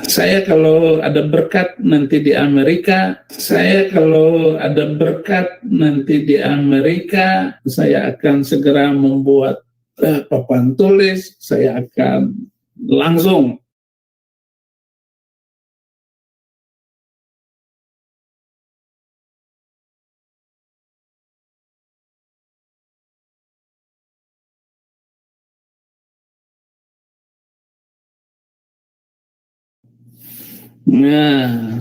Saya kalau ada berkat nanti di Amerika, saya akan segera membuat papan tulis, saya akan langsung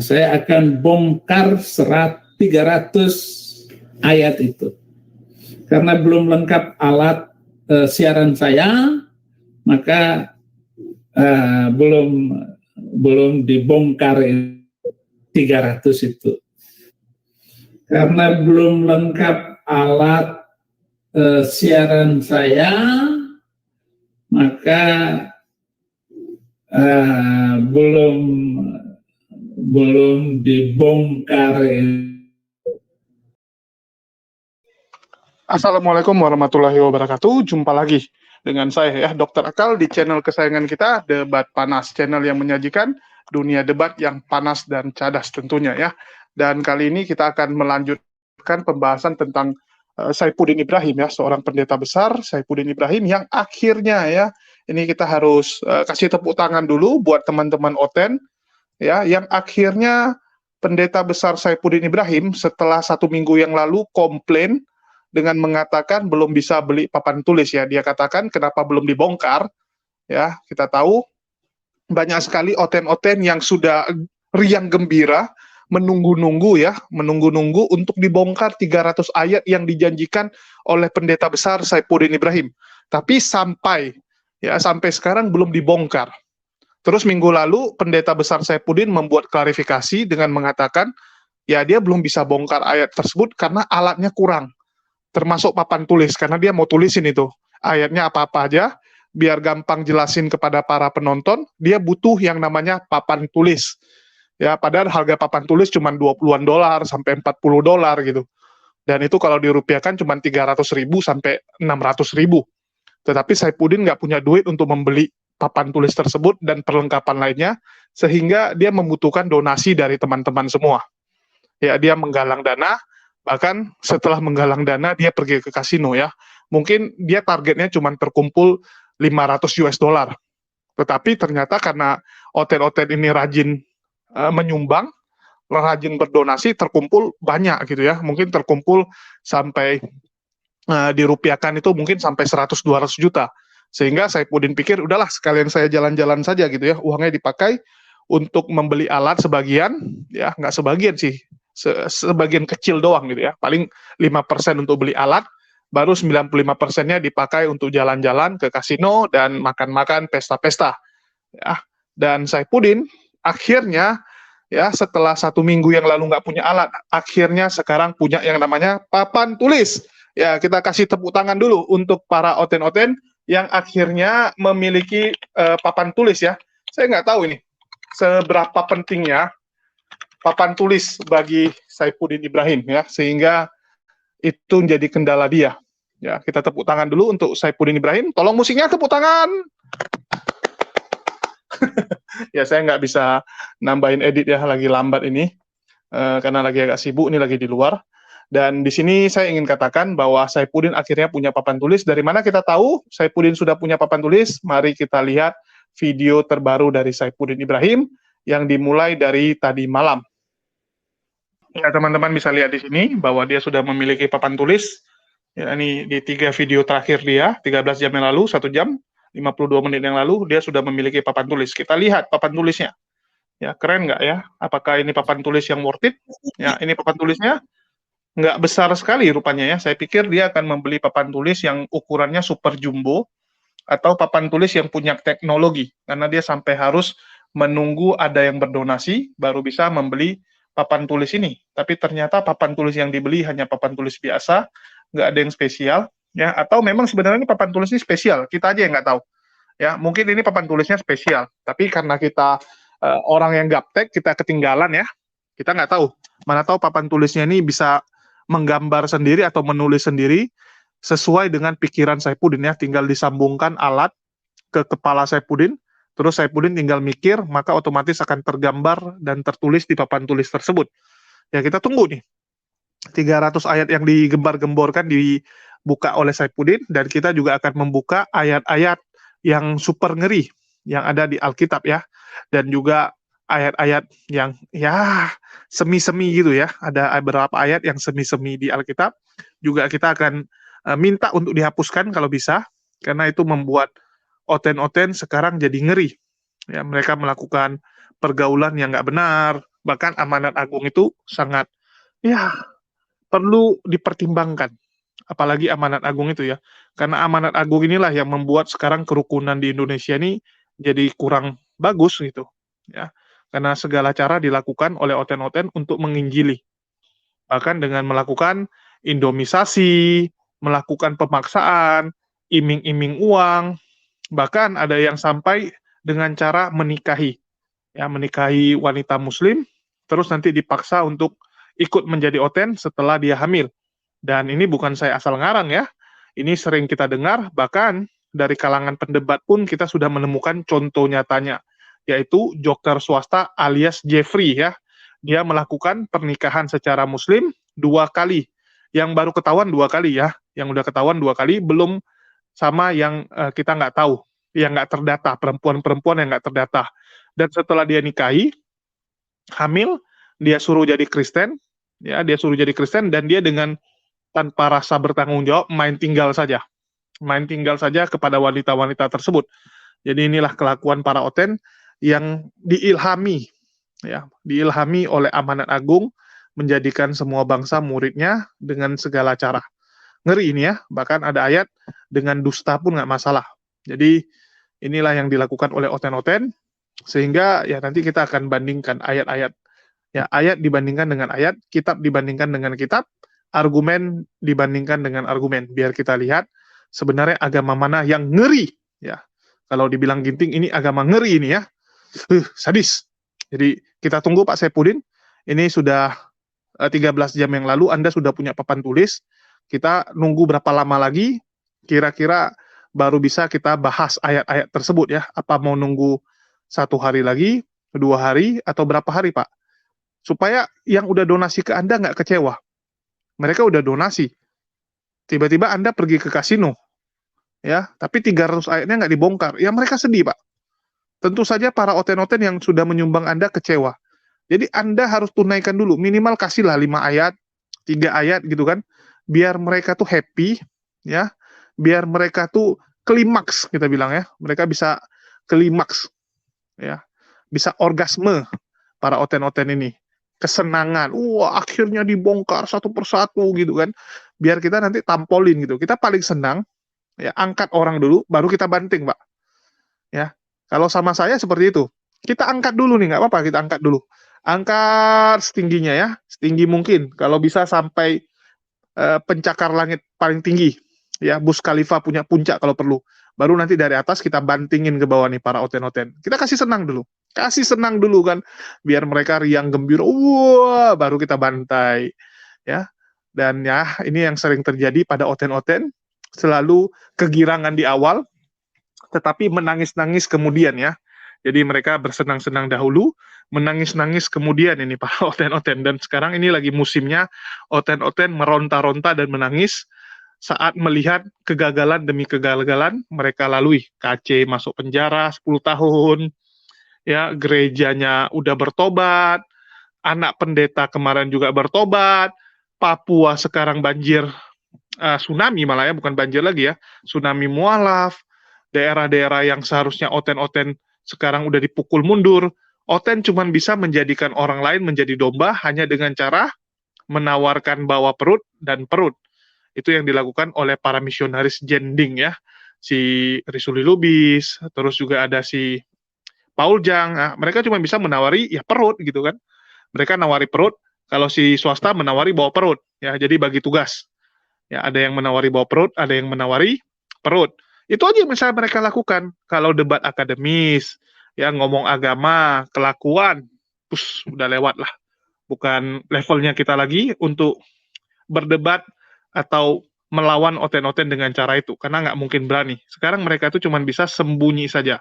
saya akan bongkar 300 ayat itu. Karena belum lengkap alat siaran saya, maka belum dibongkar 300 itu. Karena belum lengkap alat siaran saya, maka belum dibongkar. Assalamualaikum warahmatullahi wabarakatuh. Jumpa lagi dengan saya ya, Dr. Akal di channel kesayangan kita, Debat Panas, channel yang menyajikan dunia debat yang panas dan cadas tentunya ya. Dan kali ini kita akan melanjutkan pembahasan tentang Saifuddin Ibrahim ya, seorang pendeta besar Saifuddin Ibrahim yang akhirnya ya, ini kita harus kasih tepuk tangan dulu buat teman-teman Oten ya, yang akhirnya pendeta besar Saifuddin Ibrahim setelah 1 minggu yang lalu komplain dengan mengatakan belum bisa beli papan tulis ya. Dia katakan kenapa belum dibongkar ya. Kita tahu banyak sekali oten-oten yang sudah riang gembira menunggu-nunggu untuk dibongkar 300 ayat yang dijanjikan oleh pendeta besar Saifuddin Ibrahim. Tapi sampai sekarang belum dibongkar. Terus minggu lalu pendeta besar Saifuddin membuat klarifikasi dengan mengatakan ya dia belum bisa bongkar ayat tersebut karena alatnya kurang, termasuk papan tulis, karena dia mau tulisin itu ayatnya apa-apa aja biar gampang jelasin kepada para penonton. Dia butuh yang namanya papan tulis ya, padahal harga papan tulis cuma $20 sampai $40 gitu, dan itu kalau dirupiahkan cuma 300.000 sampai 600.000. Tetapi Saifuddin nggak punya duit untuk membeli papan tulis tersebut dan perlengkapan lainnya, sehingga dia membutuhkan donasi dari teman-teman semua ya. Dia menggalang dana, bahkan setelah menggalang dana dia pergi ke kasino ya. Mungkin dia targetnya cuma terkumpul $500, tetapi ternyata karena oten-oten ini rajin menyumbang, rajin berdonasi, terkumpul banyak gitu ya. Mungkin terkumpul sampai dirupiahkan itu mungkin sampai 100-200 juta. Sehingga Saifuddin pikir udahlah sekalian saya jalan-jalan saja gitu ya, uangnya dipakai untuk membeli alat sebagian ya, nggak sebagian sih, sebagian kecil doang gitu ya, paling 5% untuk beli alat, baru 95%-nya dipakai untuk jalan-jalan ke kasino dan makan-makan, pesta-pesta ya. Dan Saifuddin akhirnya ya, setelah 1 minggu yang lalu nggak punya alat, akhirnya sekarang punya yang namanya papan tulis ya. Kita kasih tepuk tangan dulu untuk para oten-oten yang akhirnya memiliki papan tulis ya. Saya nggak tahu ini seberapa pentingnya papan tulis bagi Saifuddin Ibrahim ya, sehingga itu menjadi kendala dia ya. Kita tepuk tangan dulu untuk Saifuddin Ibrahim. Tolong musiknya, tepuk tangan. Ya, saya nggak bisa nambahin edit ya, lagi lambat ini karena lagi agak sibuk, ini lagi di luar. Dan di sini saya ingin katakan bahwa Saifuddin akhirnya punya papan tulis. Dari mana kita tahu Saifuddin sudah punya papan tulis? Mari kita lihat video terbaru dari Saifuddin Ibrahim yang dimulai dari tadi malam. Ya, teman-teman bisa lihat di sini bahwa dia sudah memiliki papan tulis. Ya, ini di 3 video terakhir dia, 13 jam yang lalu, 1 jam 52 menit yang lalu, dia sudah memiliki papan tulis. Kita lihat papan tulisnya. Ya, keren nggak ya? Apakah ini papan tulis yang worth it? Ya, ini papan tulisnya nggak besar sekali rupanya ya. Saya pikir dia akan membeli papan tulis yang ukurannya super jumbo atau papan tulis yang punya teknologi, karena dia sampai harus menunggu ada yang berdonasi baru bisa membeli papan tulis ini. Tapi ternyata papan tulis yang dibeli hanya papan tulis biasa, nggak ada yang spesial ya. Atau memang sebenarnya ini papan tulis ini spesial, kita aja yang nggak tahu ya. Mungkin ini papan tulisnya spesial, tapi karena kita orang yang gaptek, kita ketinggalan ya, kita nggak tahu. Mana tahu papan tulisnya ini bisa menggambar sendiri atau menulis sendiri sesuai dengan pikiran Saifuddin ya. Tinggal disambungkan alat ke kepala Saifuddin Terus Saifuddin tinggal mikir, maka otomatis akan tergambar dan tertulis di papan tulis tersebut. Ya kita tunggu nih, 300 ayat yang digembar-gemborkan dibuka oleh Saifuddin, dan kita juga akan membuka ayat-ayat yang super ngeri yang ada di Alkitab ya, dan juga ayat-ayat yang ya semi-semi gitu ya, ada beberapa ayat yang semi-semi di Alkitab, juga kita akan minta untuk dihapuskan kalau bisa, karena itu membuat oten-oten sekarang jadi ngeri. Ya, mereka melakukan pergaulan yang nggak benar, bahkan amanat agung itu sangat ya perlu dipertimbangkan, apalagi amanat agung itu ya. Karena amanat agung inilah yang membuat sekarang kerukunan di Indonesia ini jadi kurang bagus gitu, ya. Karena segala cara dilakukan oleh oten-oten untuk menginjili. Bahkan dengan melakukan indomisasi, melakukan pemaksaan, iming-iming uang, bahkan ada yang sampai dengan cara menikahi, ya, menikahi wanita muslim, terus nanti dipaksa untuk ikut menjadi oten setelah dia hamil. Dan ini bukan saya asal ngarang ya, ini sering kita dengar, bahkan dari kalangan pendebat pun kita sudah menemukan contoh nyatanya, yaitu joker swasta alias Jeffrey ya. Dia melakukan pernikahan secara muslim 2 kali. Yang baru ketahuan 2 kali ya, yang udah ketahuan 2 kali, belum sama yang kita nggak tahu, yang nggak terdata, perempuan-perempuan yang nggak terdata. Dan setelah dia nikahi, hamil, dia suruh jadi Kristen, ya, dia suruh jadi Kristen, dan dia dengan tanpa rasa bertanggung jawab main tinggal saja kepada wanita-wanita tersebut. Jadi inilah kelakuan para oten yang diilhami, ya, diilhami oleh amanat agung menjadikan semua bangsa muridnya dengan segala cara. Ngeri ini ya, bahkan ada ayat dengan dusta pun nggak masalah. Jadi inilah yang dilakukan oleh oten-oten, sehingga ya nanti kita akan bandingkan ayat-ayat, ya, ayat dibandingkan dengan ayat, kitab dibandingkan dengan kitab, argumen dibandingkan dengan argumen, biar kita lihat sebenarnya agama mana yang ngeri, ya. Kalau dibilang Ginting ini agama ngeri ini ya, sadis. Jadi kita tunggu Pak Saifuddin, ini sudah 13 jam yang lalu Anda sudah punya papan tulis, kita nunggu berapa lama lagi, kira-kira baru bisa kita bahas ayat-ayat tersebut ya, apa mau nunggu 1 hari lagi, 2 hari, atau berapa hari Pak? Supaya yang udah donasi ke Anda nggak kecewa. Mereka udah donasi, tiba-tiba Anda pergi ke kasino, ya, tapi 300 ayatnya nggak dibongkar, ya mereka sedih Pak. Tentu saja para oten-oten yang sudah menyumbang Anda kecewa. Jadi Anda harus tunaikan dulu, minimal kasihlah 5 ayat, 3 ayat gitu kan, biar mereka tuh happy, ya, biar mereka tuh klimaks, kita bilang ya, mereka bisa klimaks, ya, bisa orgasme para oten-oten ini, kesenangan, wah akhirnya dibongkar satu persatu gitu kan, biar kita nanti tampolin gitu. Kita paling senang ya angkat orang dulu, baru kita banting Pak, ya. Kalau sama saya seperti itu, kita angkat dulu nih, nggak apa-apa, kita angkat dulu, angkat setingginya ya, setinggi mungkin, kalau bisa sampai pencakar langit paling tinggi, ya, Burj Khalifa punya puncak kalau perlu, baru nanti dari atas kita bantingin ke bawah nih para oten-oten, kita kasih senang dulu kan, biar mereka riang gembira, wah, baru kita bantai, ya. Dan ya, ini yang sering terjadi pada oten-oten, selalu kegirangan di awal, tetapi menangis-nangis kemudian ya. Jadi mereka bersenang-senang dahulu, menangis-nangis kemudian ini para oten-oten. Dan sekarang ini lagi musimnya oten-oten meronta-ronta dan menangis saat melihat kegagalan demi kegagalan mereka lalui. KC masuk penjara 10 tahun, ya, gerejanya udah bertobat, anak pendeta kemarin juga bertobat, Papua sekarang banjir, tsunami malah ya, bukan banjir lagi ya, tsunami mualaf, daerah-daerah yang seharusnya oten-oten sekarang udah dipukul mundur. Oten cuma bisa menjadikan orang lain menjadi domba hanya dengan cara menawarkan bawa perut dan perut. Itu yang dilakukan oleh para misionaris jending ya, si Risuli Lubis, terus juga ada si Paul Jang. Nah, mereka cuma bisa menawari ya perut gitu kan. Mereka nawari perut, kalau si swasta menawari bawa perut ya. Jadi bagi tugas. Ya, ada yang menawari bawa perut, ada yang menawari perut. Itu aja yang misalnya mereka lakukan. Kalau debat akademis, ya ngomong agama, kelakuan, udah lewat lah. Bukan levelnya kita lagi untuk berdebat atau melawan oten-oten dengan cara itu, karena nggak mungkin berani. Sekarang mereka itu cuma bisa sembunyi saja.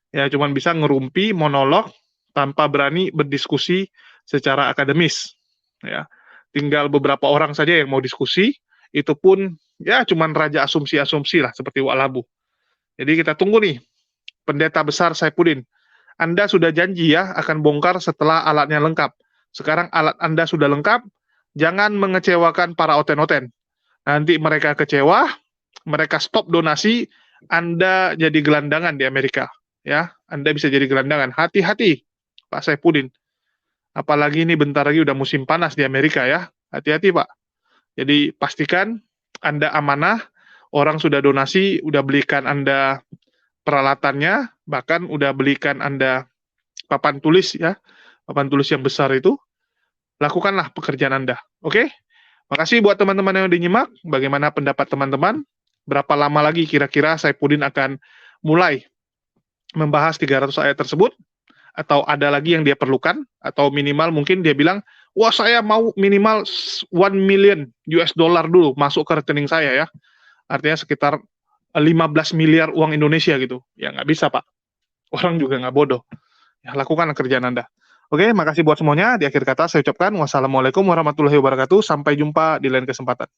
Ya, cuman bisa ngerumpi, monolog, tanpa berani berdiskusi secara akademis. Ya, tinggal beberapa orang saja yang mau diskusi, itu pun ya cuman raja asumsi-asumsi lah seperti Wak Labu. Jadi kita tunggu nih, Pendeta Besar Saifuddin. Anda sudah janji ya akan bongkar setelah alatnya lengkap. Sekarang alat Anda sudah lengkap, jangan mengecewakan para oten-oten. Nanti mereka kecewa, mereka stop donasi, Anda jadi gelandangan di Amerika. Ya, Anda bisa jadi gelandangan. Hati-hati, Pak Saifuddin. Apalagi ini bentar lagi udah musim panas di Amerika ya. Hati-hati, Pak. Jadi pastikan Anda amanah, orang sudah donasi, udah belikan Anda peralatannya, bahkan udah belikan Anda papan tulis ya, papan tulis yang besar itu, lakukanlah pekerjaan Anda. Oke? Makasih buat teman-teman yang udah nyimak. Bagaimana pendapat teman-teman? Berapa lama lagi kira-kira Saifuddin akan mulai membahas 300 ayat tersebut? Atau ada lagi yang dia perlukan? Atau minimal mungkin dia bilang, wah saya mau minimal 1 million US dollar dulu masuk ke rekening saya ya. Artinya sekitar 15 miliar uang Indonesia gitu. Ya nggak bisa Pak. Orang juga nggak bodoh. Ya, lakukan kerjaan Anda. Oke, makasih buat semuanya. Di akhir kata saya ucapkan wassalamualaikum warahmatullahi wabarakatuh. Sampai jumpa di lain kesempatan.